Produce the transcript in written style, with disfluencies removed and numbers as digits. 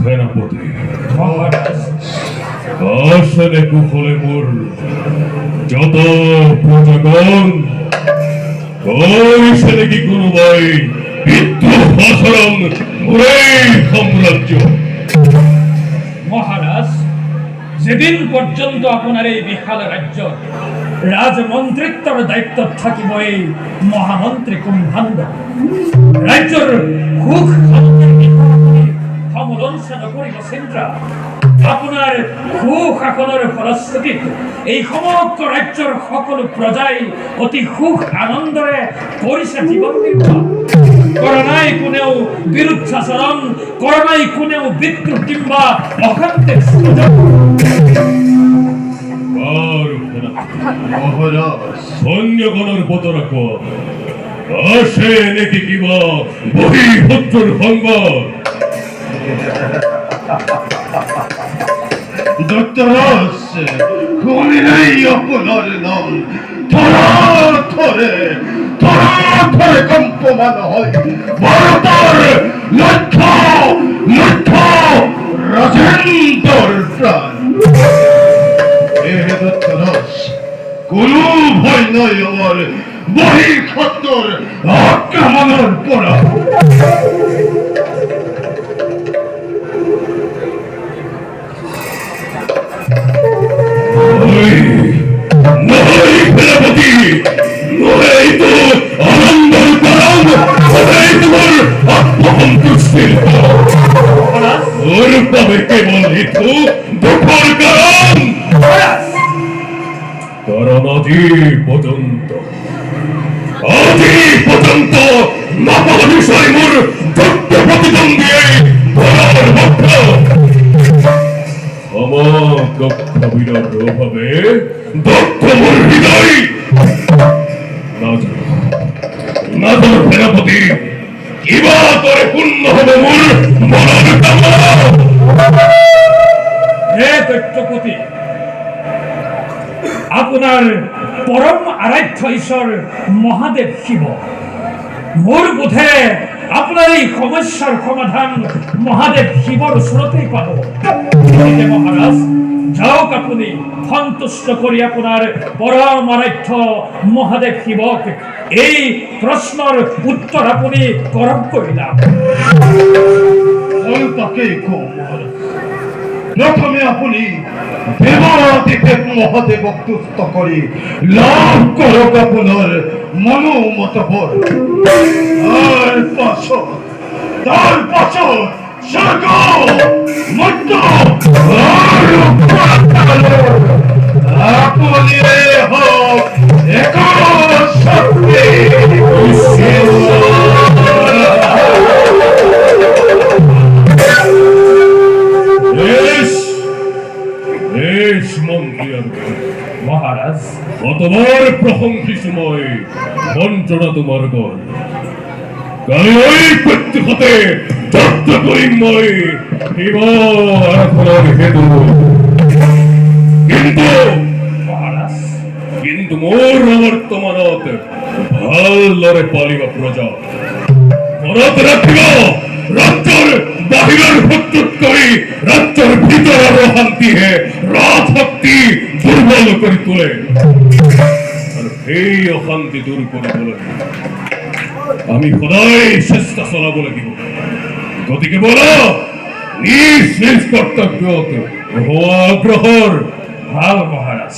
সেনাপতি মহারাজ আসলে কুফলে মোর যত প্রজাগণ কইছে নাকি কোনো ভাই বিদ্রোহ আচরণ মোরে সাম্রাজ্য। মহারাজ, যেদিন পর্যন্ত আপনার এই বিশাল রাজ্য রাজমন্ত্রিত্বর দায়িত্ব থাকিব এই মহামন্ত্রী কুম্ভান্ড রাজ্যর সুখ সমদংশন করিব চিন্তা আপনার সুখ শাসনের ফলশ্ৰুতিত এই সমগ্র রাজ্যর সকল প্রজাই অতি সুখ আনন্দরে কৰিছে জীবন নির্বাহ। করোনায় কোনেও বিরুদ্ধাচরণ, করোনায় কোনেও বিদ্রোহ কিংবা অশান্তির সুযোগ। সৈন্যগণের পতরাক আসে নাকি কিবা বহিঃশত্রুর সংবাদ? দত্তরস কোনিরাই আপনার নাম থরা থরে কম্পমান হয় ভারতের লক্ষ লক্ষ রাজেন্দ্র প্রাণ। দত্তরস কোনো ভয় নয় আমার বহিঃশত্রুর আক্রমণের পরা। সেনাপতি নয় তো আনন্দের কারণ, নয় তোমার আত্মসন্তুষ্টির ওর পাবে কেবল হেতু দুঃখর কারণ। কারণ আজ পর্যন্ত মহাবিষয় মোর দত্ত প্রতিদ্বন্দ্বী ধরার মধ্য আমার দক্ষবিরার অভাবে দক্ষ মোর হৃদয় না তোর সেনাপতি কিবা তোরে পূর্ণ হবে মোর মনের কামনা। হে দৈত্যপতি, আপনার পরম আরাধ্য ঈশ্বর মহাদেব শিব মোর বোধে আপনার এই সমস্যার সমাধান মহাদেব শিবর ওচৰতেই পাব। মহারাজ যাওক, আপুনি সন্তুষ্ট কৰি আপোনাৰ পৰম আৰাধ্য মহাদেব শিৱক এই প্ৰশ্নৰ উত্তৰ আপুনি কৰক কৰিলা। তাকেই কওঁ মহারাজ, প্রথমে আপনি দেবাদিদেব মহাদেবক তুষ্ট কৰি লাভ কৰক আপোনাৰ মনোমত বল। তার পাছত স্বর্গ মধ্য আৰু পাতালৰ আপুনি হওক এক শক্তি। মহারাজ, কতবার প্রশংসিছো মই বঞ্চনা তোমার গল, কালি ওই প্রত্যুষতে যত্ন করিম মই শিব আরাধনার হেতু। কিন্তু মোর বর্তমানত ভালদরে পালিবা প্রজা মনত রাখিব। রাজ্যের বাহিরের শত্রুত কৰি রাজ্যের ভিতরের অশান্তিহে রাজশক্তি দুর্বল করে তোলে। আর এই অশান্তি দূর কৰিবলৈ আমি সদায় চেষ্টা চলাব লাগিব। গতিকে বলো নিজ নিজ কর্তব্যত হোৱা অগ্ৰসৰ। ভাল মহারাজ।